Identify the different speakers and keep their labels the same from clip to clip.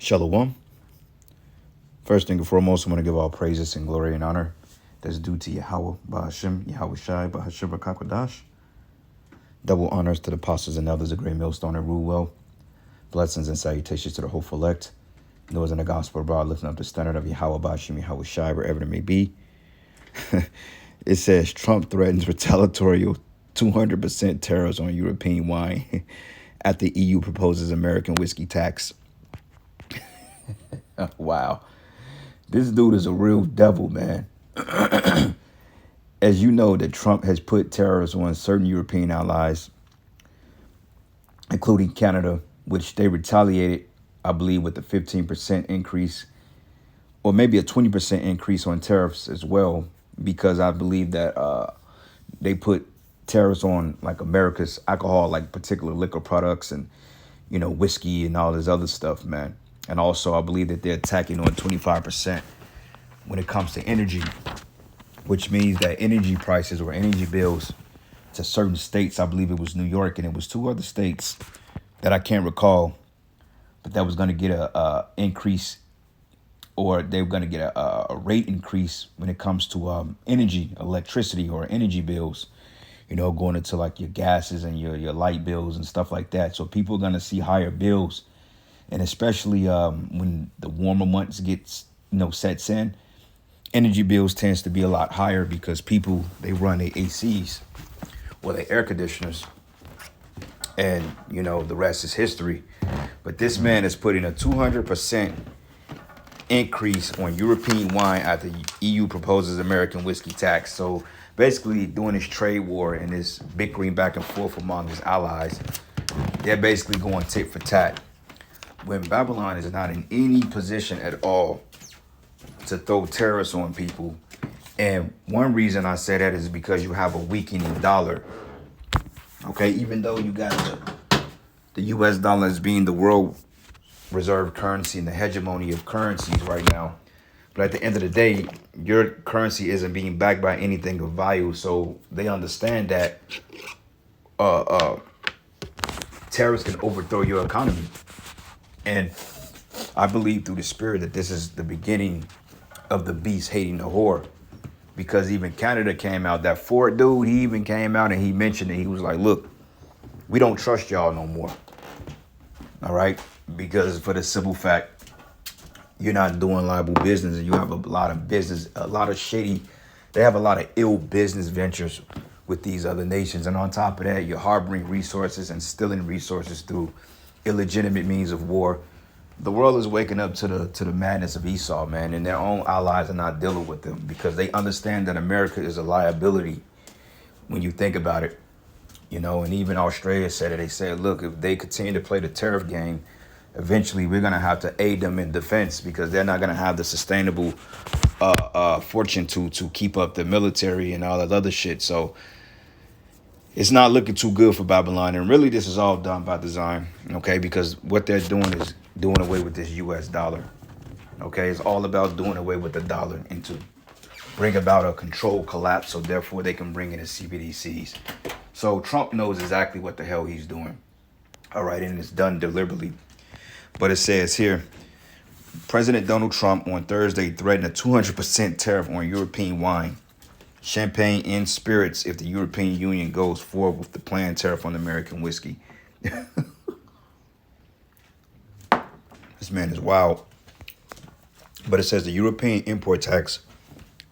Speaker 1: Shalom. First thing and foremost, I want to give all praises and glory and honor that's due to Yahweh, Bahashim, Yahweh Shai, Bahashim, Bakakwadash. Double honors to the apostles and elders of Great Millstone and rule well. Blessings and salutations to the hopeful elect. Those in the gospel abroad, lifting up the standard of Yahweh, Bahashim, Yahweh Shai, wherever it may be. It says Trump threatens retaliatory 200% tariffs on European wine after EU proposes American whiskey tax. Wow. This dude is a real devil, man. As you know, that Trump has put tariffs on certain European allies, including Canada, which they retaliated, I believe, with a 15% increase, or maybe a 20% increase on tariffs as well, because I believe that they put tariffs on like America's alcohol, like particular liquor products and, whiskey and all this other stuff, man. And also, I believe that they're attacking on 25% when it comes to energy, which means that energy prices or energy bills to certain states, I believe it was New York and it was two other states that I can't recall, but that was going to get a increase, or they were going to get a rate increase when it comes to energy, electricity or energy bills, going into like your gases and your light bills and stuff like that. So people are going to see higher bills. And especially when the warmer months gets, sets in, energy bills tends to be a lot higher because people, they run their ACs or their air conditioners. And, the rest is history. But this man is putting a 200% increase on European wine after the EU proposes American whiskey tax. So basically doing this trade war and this bickering back and forth among his allies, they're basically going tit for tat. When Babylon is not in any position at all to throw tariffs on people. And one reason I say that is because you have a weakening dollar. Okay, even though you got the US dollar as being the world reserve currency and the hegemony of currencies right now. But at the end of the day, your currency isn't being backed by anything of value. So they understand that tariffs can overthrow your economy. And I believe through the spirit that this is the beginning of the beast hating the whore. Because even Canada came out, that Ford dude, he even came out and he mentioned it. He was like, look, we don't trust y'all no more. All right? Because for the simple fact, you're not doing liable business and you have a lot of business, a lot of shady, they have a lot of ill business ventures with these other nations. And on top of that, you're harboring resources and stealing resources through illegitimate means of war. The world is waking up to the madness of Esau, man, and their own allies are not dealing with them because they understand that America is a liability when you think about it, and even Australia said it. They said, look, if they continue to play the tariff game, eventually we're going to have to aid them in defense because they're not going to have the sustainable fortune to keep up the military and all that other shit. So it's not looking too good for Babylon. And really, this is all done by design, okay? Because what they're doing is doing away with this U.S. dollar, okay? It's all about doing away with the dollar and to bring about a controlled collapse so therefore they can bring in the CBDCs. So Trump knows exactly what the hell he's doing, all right? And it's done deliberately. But it says here, President Donald Trump on Thursday threatened a 200% tariff on European wine, champagne, and spirits if the European Union goes forward with the planned tariff on American whiskey. This man is wild. But it says the European import tax,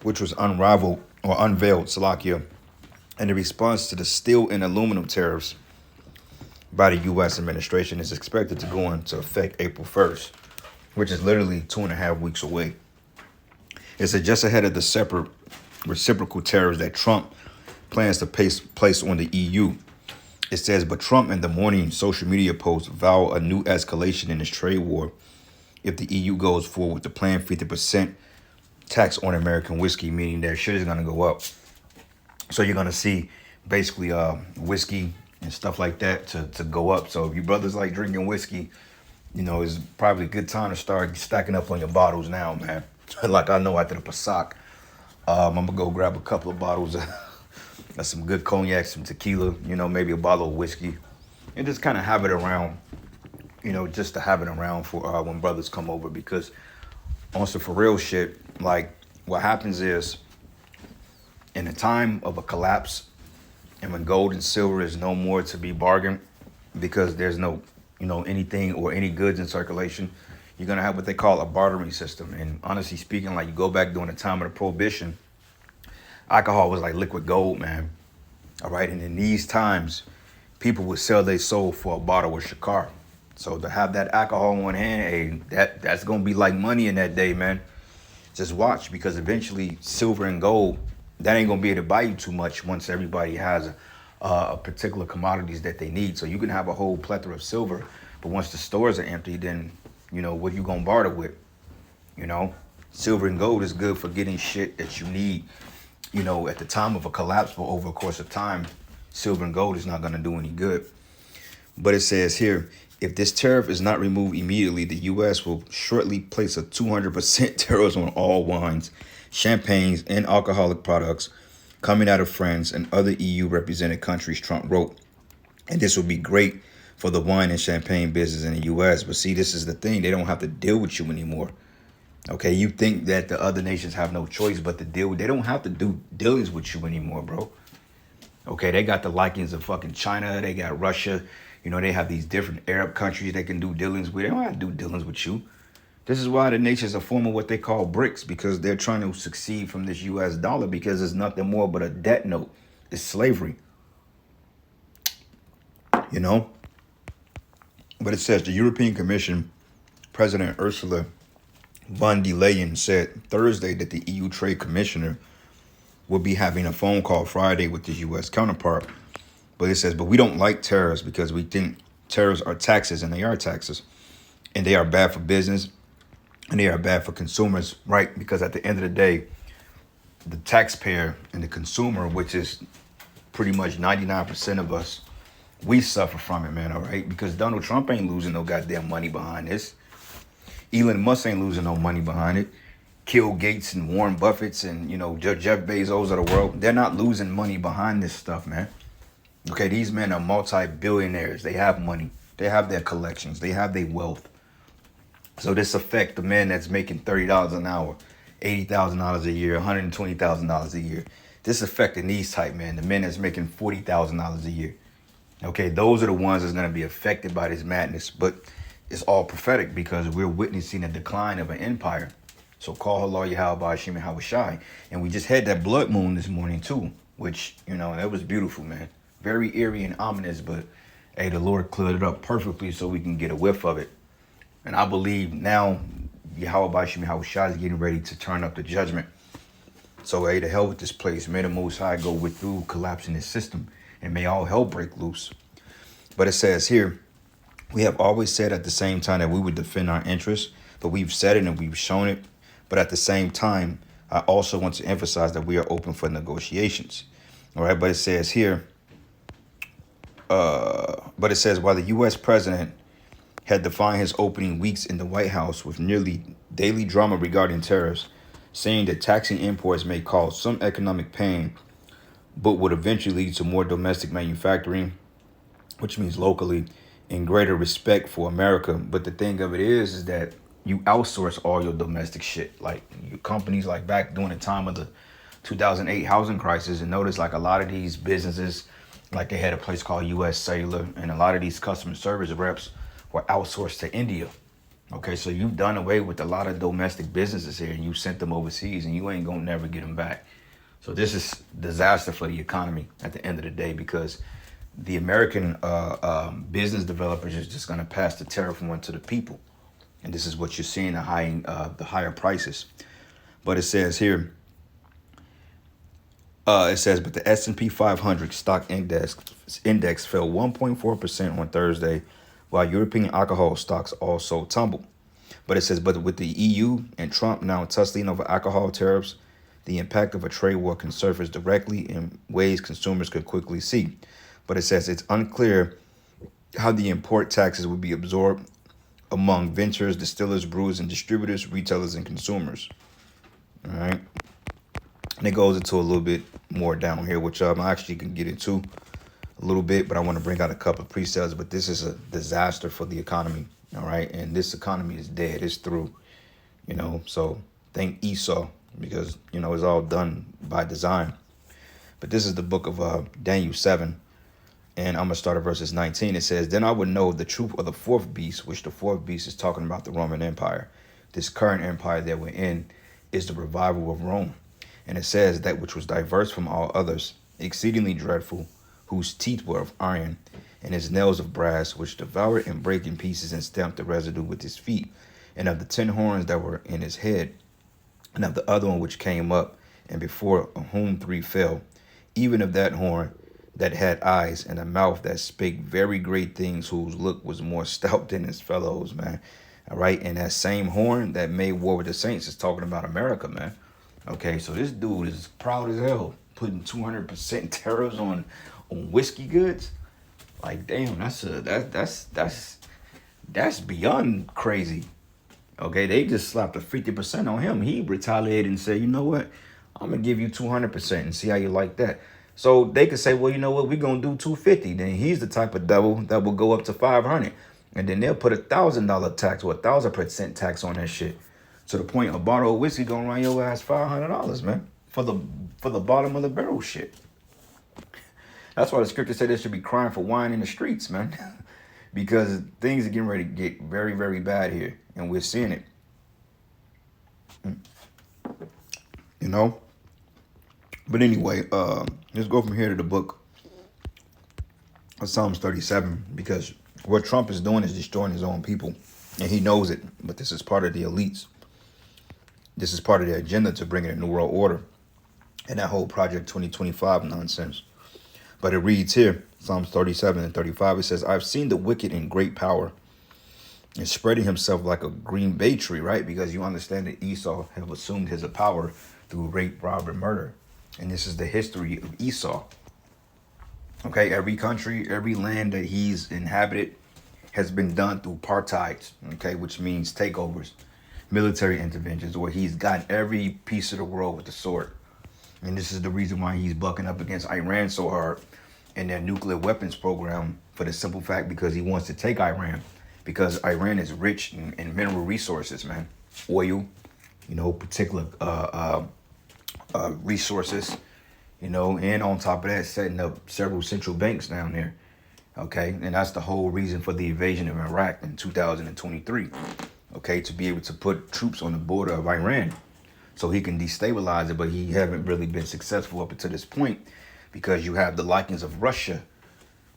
Speaker 1: which was unveiled, Slovakia, in the response to the steel and aluminum tariffs by the U.S. administration, is expected to go into effect April 1st, which is literally 2.5 weeks away. It said just ahead of the separate reciprocal tariffs that Trump plans to place on the EU. It says, but Trump in the morning social media post vow a new escalation in this trade war if the EU goes forward with the planned 50% tax on American whiskey, meaning their shit is going to go up. So you're going to see basically whiskey and stuff like that to go up. So if you brothers like drinking whiskey, it's probably a good time to start stacking up on your bottles now, man. Like I know after the Pasok, I'm going to go grab a couple of bottles of some good cognac, some tequila, maybe a bottle of whiskey, and just kind of have it around just to have it around for when brothers come over. Because on some for real shit, like what happens is in a time of a collapse and when gold and silver is no more to be bargained because there's no, anything or any goods in circulation, you're gonna have what they call a bartering system. And honestly speaking, like you go back during the time of the prohibition, alcohol was like liquid gold, man. All right, and in these times, people would sell their soul for a bottle of shakar. So to have that alcohol on hand, hey, that's gonna be like money in that day, man. Just watch, because eventually silver and gold, that ain't gonna be able to buy you too much once everybody has a particular commodities that they need. So you can have a whole plethora of silver, but once the stores are empty, then what you gonna barter with? You know, silver and gold is good for getting shit that you need. At the time of a collapse, but over a course of time, silver and gold is not gonna do any good. But it says here, if this tariff is not removed immediately, the U.S. will shortly place a 200% tariff on all wines, champagnes, and alcoholic products coming out of France and other EU represented countries, Trump wrote. And this will be great for the wine and champagne business in the U.S. But see, this is the thing. They don't have to deal with you anymore. Okay, you think that the other nations have no choice but to deal with. They don't have to do dealings with you anymore, bro. Okay, they got the likings of fucking China. They got Russia. They have these different Arab countries they can do dealings with. They don't have to do dealings with you. This is why the nations are forming what they call BRICS, because they're trying to succeed from this U.S. dollar, because it's nothing more but a debt note. It's slavery. But it says the European Commission President Ursula von der Leyen said Thursday that the EU Trade Commissioner will be having a phone call Friday with his U.S. counterpart. But it says, but we don't like tariffs because we think tariffs are taxes, and they are taxes. And they are bad for business, and they are bad for consumers, right? Because at the end of the day, the taxpayer and the consumer, which is pretty much 99% of us, we suffer from it, man, all right? Because Donald Trump ain't losing no goddamn money behind this. Elon Musk ain't losing no money behind it. Bill Gates and Warren Buffett's and, Jeff Bezos of the world, they're not losing money behind this stuff, man. Okay, these men are multi-billionaires. They have money. They have their collections. They have their wealth. So this affects the man that's making $30 an hour, $80,000 a year, $120,000 a year. This affecting these type men, the men that's making $40,000 a year. Okay, those are the ones that's going to be affected by this madness. But it's all prophetic because we're witnessing a decline of an empire. So call her lawyer Yahweh Hashem and Hawashai. And we just had that blood moon this morning too, which, that was beautiful, man. Very eerie and ominous, but hey, the Lord cleared it up perfectly so we can get a whiff of it. And I believe now Yahweh Hashem and Hawashai is getting ready to turn up the judgment. So hey, to hell with this place. May the Most High go with through collapsing this system, and may all hell break loose. But it says here, we have always said at the same time that we would defend our interests, but we've said it and we've shown it. But at the same time, I also want to emphasize that we are open for negotiations. All right, but it says here, while the U.S. president had defined his opening weeks in the White House with nearly daily drama regarding tariffs, saying that taxing imports may cause some economic pain, but would eventually lead to more domestic manufacturing, which means locally, and greater respect for America. But the thing of it is that you outsource all your domestic shit. Like your companies, like back during the time of the 2008 housing crisis, and notice like a lot of these businesses, like they had a place called U.S. Cellular, and a lot of these customer service reps were outsourced to India. Okay, so you've done away with a lot of domestic businesses here, and you sent them overseas, and you ain't gonna never get them back. So this is disaster for the economy at the end of the day, because the American business developers is just gonna pass the tariff on to the people, and this is what you're seeing, the higher prices. But it says here, but the S&P 500 stock index fell 1.4% on Thursday, while European alcohol stocks also tumbled. But it says, but with the EU and Trump now tussling over alcohol tariffs, the impact of a trade war can surface directly in ways consumers could quickly see. But it says it's unclear how the import taxes will be absorbed among ventures, distillers, brewers, and distributors, retailers, and consumers. All right. And it goes into a little bit more down here, which I actually can get into a a little bit, but I want to bring out a couple of precepts. But this is a disaster for the economy, all right? And this economy is dead. It's through, So thank Esau because, it's all done by design. But this is the book of Daniel 7. And I'm going to start at verses 19. It says, "Then I would know the truth of the fourth beast," which the fourth beast is talking about the Roman Empire. This current empire that we're in is the revival of Rome. And it says, "That which was diverse from all others, exceedingly dreadful, whose teeth were of iron, and his nails of brass, which devoured and brake in pieces and stamped the residue with his feet, and of the 10 horns that were in his head, and of the other one which came up, and before whom 3 fell, even of that horn that had eyes, and a mouth that spake very great things, whose look was more stout than his fellows," man. All right. And that same horn that made war with the saints is talking about America, man. Okay. So this dude is proud as hell, putting 200% tariffs on whiskey goods. Like, damn, that's beyond crazy. Okay. They just slapped a 50% on him. He retaliated and said, "You know what? I'm going to give you 200% and see how you like that." So they could say, "Well, you know what? We're going to do 250. Then he's the type of devil that will go up to 500. And then they'll put $1,000 tax or 1,000% tax on that shit. To the point a bottle of whiskey going to run your ass $500, man. For the bottom of the barrel shit. That's why the scripture said they should be crying for wine in the streets, man. Because things are getting ready to get very, very bad here. And we're seeing it. But anyway, let's go from here to the book of Psalms 37, because what Trump is doing is destroying his own people, and he knows it. But this is part of the elites. This is part of their agenda to bring in a new world order and that whole Project 2025 nonsense. But it reads here, Psalms 37 and 35, it says, "I've seen the wicked in great power and spreading himself like a green bay tree," right? Because you understand that Esau have assumed his power through rape, robbery, murder. And this is the history of Esau. Okay, every country, every land that he's inhabited has been done through apartheid, okay, which means takeovers, military interventions, where he's got every piece of the world with the sword. And this is the reason why he's bucking up against Iran so hard in their nuclear weapons program, for the simple fact because he wants to take Iran. Because Iran is rich in mineral resources, man. Oil, particular resources, and on top of that, setting up several central banks down there. Okay, and that's the whole reason for the invasion of Iraq in 2023. Okay, to be able to put troops on the border of Iran so he can destabilize it, but he haven't really been successful up until this point, because you have the likings of Russia,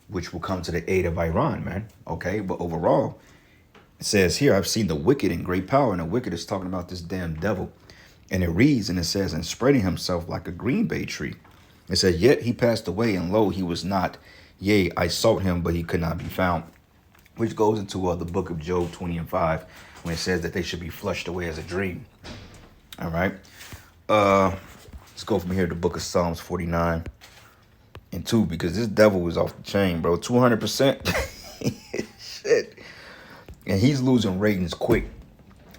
Speaker 1: which will come to the aid of Iran, man. Okay, but overall, it says here, "I've seen the wicked in great power," and the wicked is talking about this damn devil. And it reads, and it says, "And spreading himself like a green bay tree." It says, "Yet he passed away, and lo, he was not. Yea, I sought him, but he could not be found." Which goes into the book of Job 20 and 5, when it says that they should be flushed away as a dream. All right. Let's go from here to the book of Psalms 49 and 2, because this devil was off the chain, bro. 200%. Shit. And he's losing ratings quick.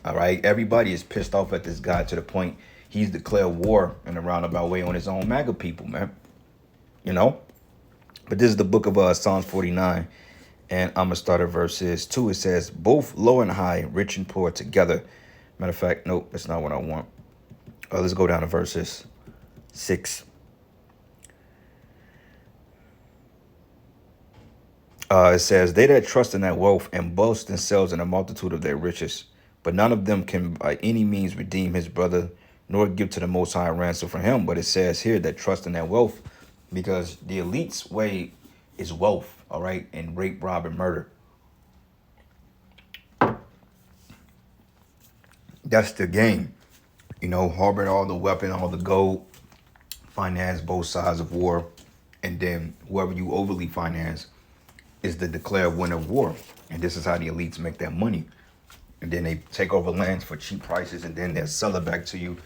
Speaker 1: All right. Everybody is pissed off at this guy to the point he's declared war in a roundabout way on his own MAGA people, man. But this is the book of Psalms 49. And I'm going to start at verses 2. It says, "Both low and high, rich and poor together." Matter of fact, nope, that's not what I want. Let's go down to verses 6. It says, "They that trust in that wealth and boast themselves in the multitude of their riches, but none of them can by any means redeem his brother, nor give to the Most High a ransom for him." But it says here that trust in that wealth, because the elite's way is wealth, all right, and rape, rob, and murder. That's the game. Harbor all the weapon, all the gold, finance both sides of war, and then whoever you overly finance is the declared winner of war. And this is how the elites make their money. And then they take over lands for cheap prices, and then they'll sell it back to you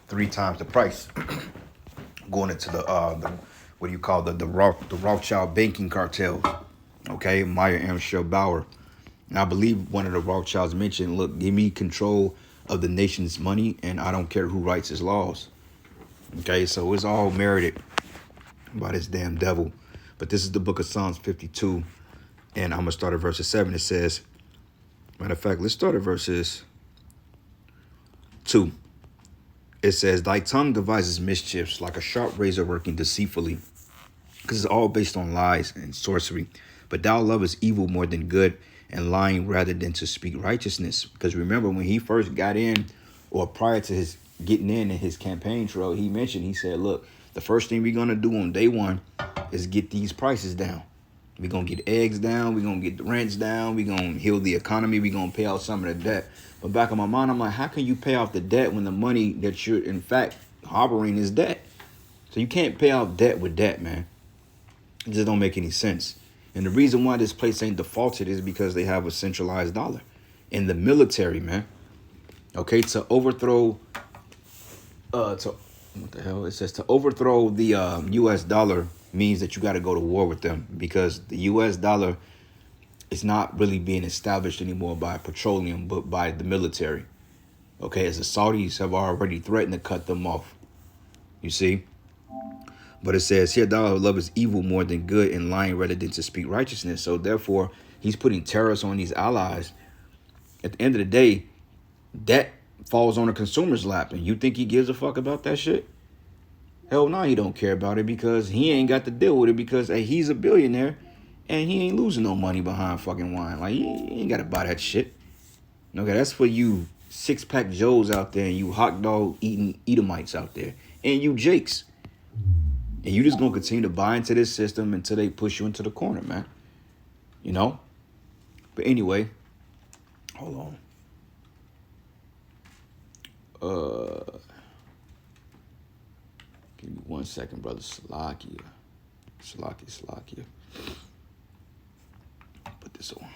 Speaker 1: 3 times the price. Going into the what do you call the Rothschild banking cartel? Okay, Meyer, Amschel, Bauer. And I believe one of the Rothschilds mentioned, "Look, give me control of the nation's money, and I don't care who writes his laws." Okay, so it's all merited by this damn devil. But this is the book of Psalms 52, and I'm going to start at verses 7. It says, matter of fact, let's start at verses 2. It says, thy tongue devises mischiefs like a sharp razor working deceitfully, because it's all based on lies and sorcery. But thou lovest evil more than good, and lying rather than to speak righteousness. Because remember, when he first got in, or prior to his getting in his campaign trail, he mentioned, he said, look, the first thing we're going to do on day one is get these prices down. We're going to get eggs down. We're going to get the rents down. We're going to heal the economy. We're going to pay out some of the debt. But back in my mind, I'm like, how can you pay off the debt when the money that you're, in fact, harboring is debt? So you can't pay off debt with debt, man. It just don't make any sense. And the reason why this place ain't defaulted is because they have a centralized dollar. In the military, man. Okay, to overthrow, what the hell? It says to overthrow the U.S. dollar means that you got to go to war with them, because the U.S. dollar is not really being established anymore by petroleum, but by the military. Okay, as the Saudis have already threatened to cut them off. You see? But it says here, thou lovest evil more than good, and lying rather than to speak righteousness. So therefore, he's putting tariffs on these allies. At the end of the day, that falls on the consumer's lap. And you think he gives a fuck about that shit? Hell no, he don't care about it, because he ain't got to deal with it, because hey, he's a billionaire and he ain't losing no money behind fucking wine. Like, he ain't got to buy that shit. Okay, that's for you six-pack Joes out there, and you hot dog eating Edomites out there, and you Jakes. And you just going to continue to buy into this system until they push you into the corner, man. You know? But anyway, hold on. Give me 1 second, brother. Salakia. Put this on.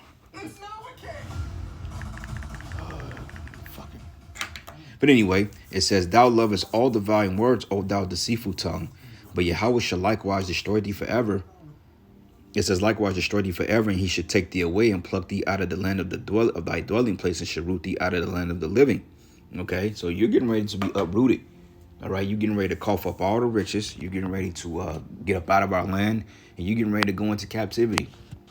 Speaker 1: Fucking. But anyway, it says, thou lovest all divine words, O thou deceitful tongue. But Yahweh shall likewise destroy thee forever. It says, likewise destroy thee forever, and he should take thee away and pluck thee out of the land of thy dwelling place, and should root thee out of the land of the living. Okay, so you're getting ready to be uprooted. All right, you're getting ready to cough up all the riches. You're getting ready to get up out of our land, and you're getting ready to go into captivity,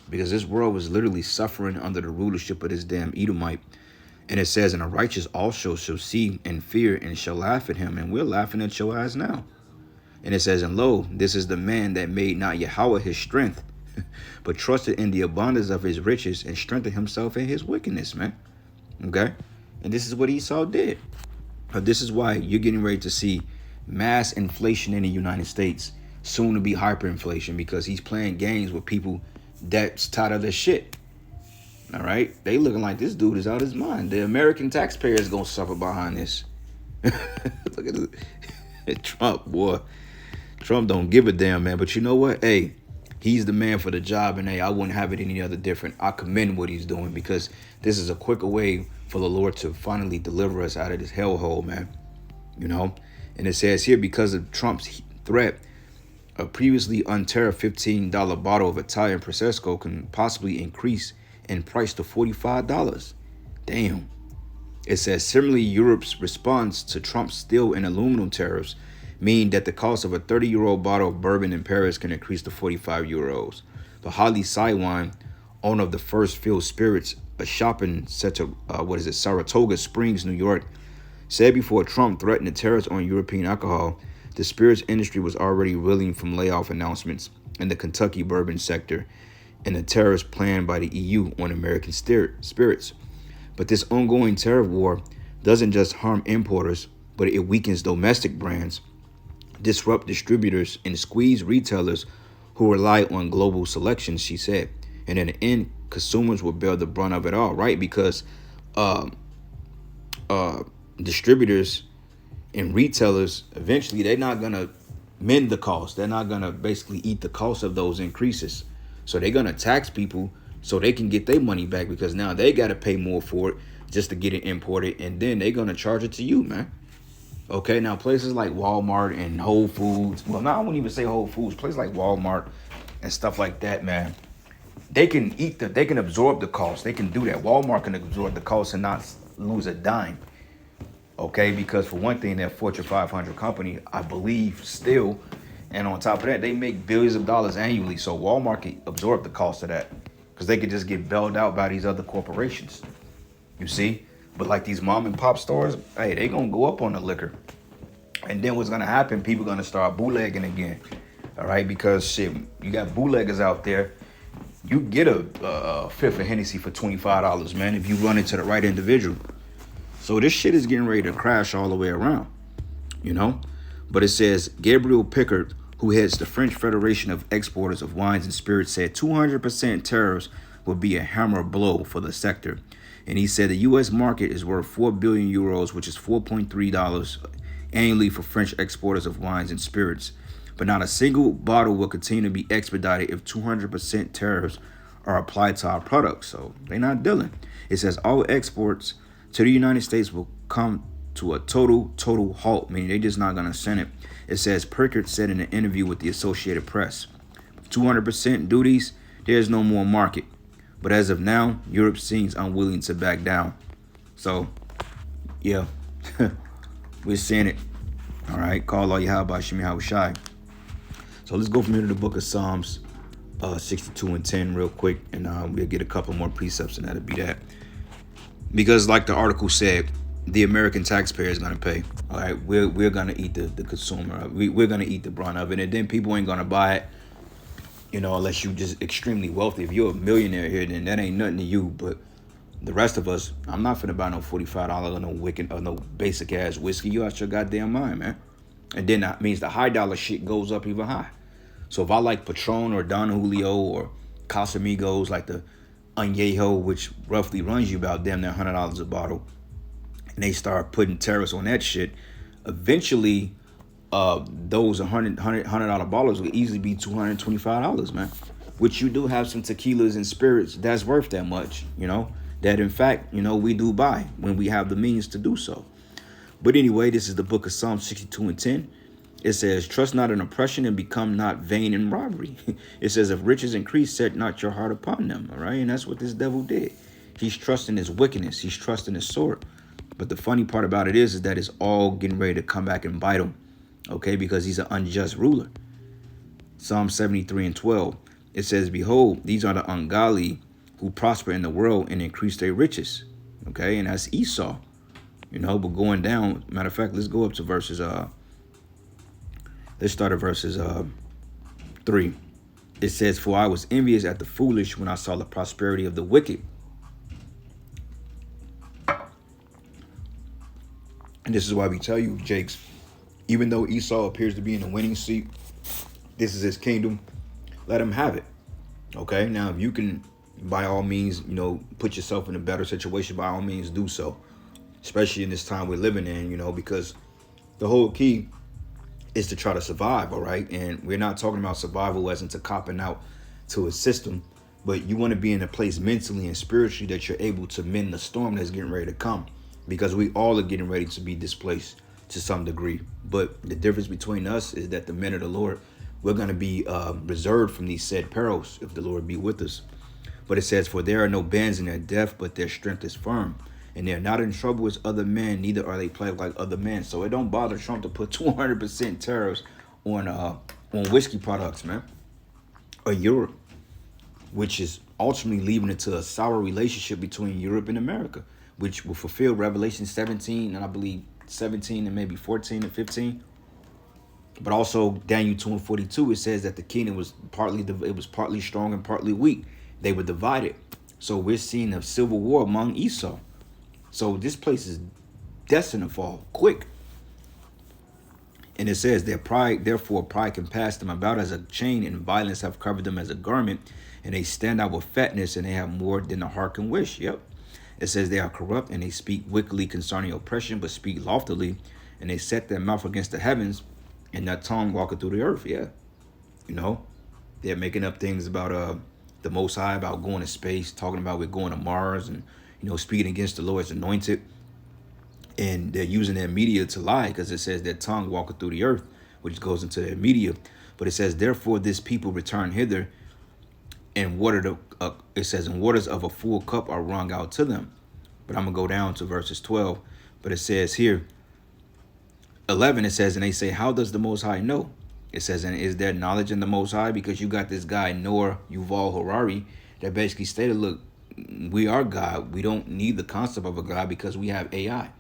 Speaker 1: because this world was literally suffering under the rulership of this damn Edomite. And it says, and the righteous also shall see and fear and shall laugh at him. And we're laughing at your eyes now. And it says, and lo, this is the man that made not Yahweh his strength, but trusted in the abundance of his riches and strengthened himself in his wickedness, man. Okay? And this is what Esau did. This is why you're getting ready to see mass inflation in the United States, soon to be hyperinflation, because he's playing games with people that's tired of their shit. All right? They looking like this dude is out of his mind. The American taxpayer is going to suffer behind this. Look at Trump, boy. Trump don't give a damn, man. But you know what? Hey, he's the man for the job, and hey, I wouldn't have it any other different. I commend what he's doing, because this is a quicker way for the Lord to finally deliver us out of this hellhole, man. You know? And it says here, because of Trump's threat, a previously untariffed $15 bottle of Italian Prosecco can possibly increase in price to $45. Damn. It says, similarly, Europe's response to Trump's steel and aluminum tariffs mean that the cost of a 30-year-old bottle of bourbon in Paris can increase to 45 euros. But Holly Siwine, owner of the First Field Spirits, a shopping center, Saratoga Springs, New York, said before Trump threatened the tariffs on European alcohol, the spirits industry was already reeling from layoff announcements in the Kentucky bourbon sector and the tariffs planned by the EU on American spirits. But this ongoing tariff war doesn't just harm importers, but it weakens domestic brands, disrupt distributors, and squeeze retailers who rely on global selection, she said. And in the end, consumers will bear the brunt of it all, right? Because distributors and retailers, eventually, they're not going to mend the cost. They're not going to basically eat the cost of those increases. So they're going to tax people so they can get their money back, because now they got to pay more for it just to get it imported. And then they're going to charge it to you, man. Okay, now places like Walmart and Whole Foods, well, no, I wouldn't even say Whole Foods, places like Walmart and stuff like that, man, they can absorb the cost. They can do that. Walmart can absorb the cost and not lose a dime. Okay, because for one thing, that Fortune 500 company, I believe still, And on top of that, they make billions of dollars annually. So Walmart can absorb the cost of that because they could just get bailed out by these other corporations. You see? But like these mom and pop stores, hey, they gonna go up on the liquor. And then what's gonna happen? People gonna start bootlegging again. All right, because shit, you got bootleggers out there. You get a fifth of Hennessy for $25, man, if you run into the right individual. So this shit is getting ready to crash all the way around, you know? But it says Gabriel Pickard, who heads the French Federation of Exporters of Wines and Spirits, said 200% tariffs would be a hammer blow for the sector. And he said the U.S. market is worth 4 billion euros, which is $4.3 annually for French exporters of wines and spirits. But not a single bottle will continue to be expedited if 200% tariffs are applied to our products. So they're not dealing. It says all exports to the United States will come to a total halt, meaning they're just not going to send it. It says Prickard said in an interview with the Associated Press, 200% duties, there's no more market. But as of now, Europe seems unwilling to back down. So, yeah, we're seeing it. All right, call all Yahweh Shemi Hawashai. So let's go from here to the book of Psalms 62 and 10 real quick, and we'll get a couple more precepts, and that'll be that. Because like the article said, the American taxpayer is going to pay. All right, we're going to eat the consumer. We're going to eat the brunt of it, and then people ain't going to buy it, you know, unless you just extremely wealthy. If you're a millionaire here, then that ain't nothing to you. But the rest of us, I'm not finna buy no $45 or no basic ass whiskey. You out your goddamn mind, man. And then that means the high dollar shit goes up even high. So if I like Patron or Don Julio or Casamigos, like the Añejo, which roughly runs you about damn near $100 a bottle, and they start putting tariffs on that shit, eventually those $100 bottles will easily be $225, man. Which you do have some tequilas and spirits that's worth that much, you know, that in fact, you know, we do buy when we have the means to do so. But anyway, this is the book of Psalm 62 and 10. It says, trust not in oppression and become not vain in robbery. It says, if riches increase, set not your heart upon them. All right. And that's what this devil did. He's trusting his wickedness. He's trusting his sword. But the funny part about it is that it's all getting ready to come back and bite him. Okay. Because he's an unjust ruler. Psalm 73 and 12. It says, behold, these are the ungodly who prosper in the world and increase their riches. Okay. And that's Esau. You know, but going down, matter of fact, let's go up to verses, let's start at verses 3. It says, for I was envious at the foolish when I saw the prosperity of the wicked. And this is why we tell you, Jakes, even though Esau appears to be in the winning seat, this is his kingdom, let him have it. Okay, now if you can, by all means, you know, put yourself in a better situation, by all means do so. Especially in this time we're living in, you know, because the whole key is to try to survive, all right? And we're not talking about survival as into copping out to a system, but you want to be in a place mentally and spiritually that you're able to mend the storm that's getting ready to come, because we all are getting ready to be displaced to some degree. But the difference between us is that the men of the Lord, we're going to be reserved from these said perils if the Lord be with us. But it says, for there are no bands in their death, but their strength is firm. And they're not in trouble as other men, neither are they plagued like other men. So it don't bother Trump to put 200% tariffs on whiskey products, man, or Europe, which is ultimately leaving it to a sour relationship between Europe and America, which will fulfill Revelation 17, and I believe 17 and maybe 14 and 15. But also Daniel 2 and 42, it says that the kingdom was partly strong and partly weak. They were divided. So we're seeing a civil war among Esau. So this place is destined to fall quick. And it says, therefore pride can pass them about as a chain, and violence have covered them as a garment, and they stand out with fatness, and they have more than the heart can wish. Yep. It says they are corrupt, and they speak wickedly concerning oppression, but speak loftily, and they set their mouth against the heavens, and their tongue walking through the earth. Yeah. You know, they're making up things about the Most High, about going to space, talking about we're going to Mars, and, you know, speaking against the Lord's anointed. And they're using their media to lie, because it says their tongue walketh through the earth, which goes into their media. But it says, therefore, this people return hither, and it says, and waters of a full cup are wrung out to them. But I'm going to go down to verses 12. But it says here, 11, it says, and they say, how does the Most High know? It says, and is there knowledge in the Most High? Because you got this guy, Noah Yuval Harari, that basically stated, look, we are God. We don't need the concept of a God because we have AI.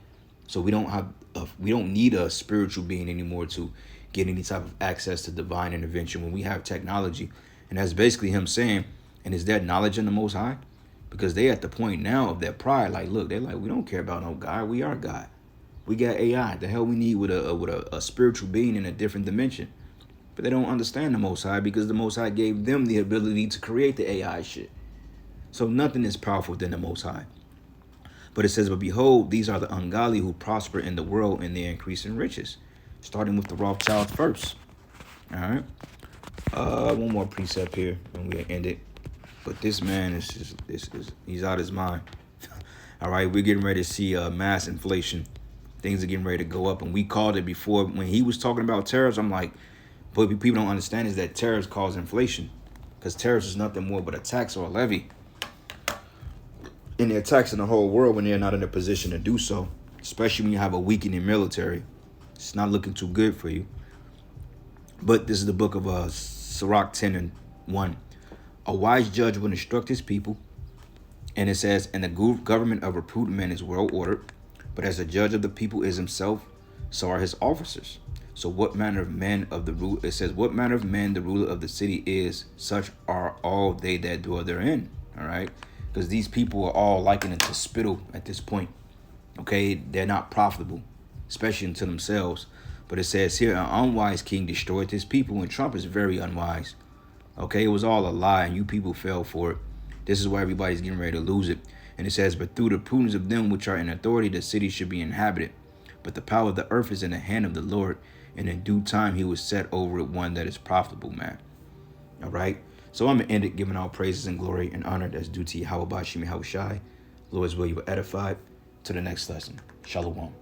Speaker 1: So we don't need a spiritual being anymore to get any type of access to divine intervention when we have technology. And that's basically him saying, and is there knowledge in the Most High? Because they at the point now of their pride, like, look, they're like, we don't care about no God. We are God. We got AI. The hell we need with a spiritual being in a different dimension. But they don't understand the Most High because the Most High gave them the ability to create the AI shit. So nothing is powerful than the Most High. But it says, but behold, these are the ungodly who prosper in the world and their increase in riches. Starting with the Rothschilds first. All right. One more precept here and we'll end it. But this man is just, he's out of his mind. All right, we're getting ready to see mass inflation. Things are getting ready to go up. And we called it before when he was talking about tariffs. I'm like, but people don't understand is that tariffs cause inflation. Because tariffs is nothing more but a tax or a levy. And they're taxing the whole world when they're not in a position to do so. Especially when you have a weakening military. It's not looking too good for you. But this is the book of Sirach 10:1. A wise judge will instruct his people. And it says, and the government of a prudent man is well ordered. But as a judge of the people is himself, so are his officers. So what manner of men of the rule? It says, what manner of men the ruler of the city is, such are all they that dwell therein. All right, because these people are all likened into spittle at this point. Okay, they're not profitable, especially unto themselves. But it says here, an unwise king destroyed his people, and Trump is very unwise. Okay, it was all a lie, and you people fell for it. This is why everybody's getting ready to lose it. And it says, but through the prudence of them which are in authority, the city should be inhabited. But the power of the earth is in the hand of the Lord, and in due time he will set over it one that is profitable, man. All right. So I'm going to end it giving all praises and glory and honor that's due to Yahweh Bashim Yahushai. Lord's will you were edified. To the next lesson. Shalom.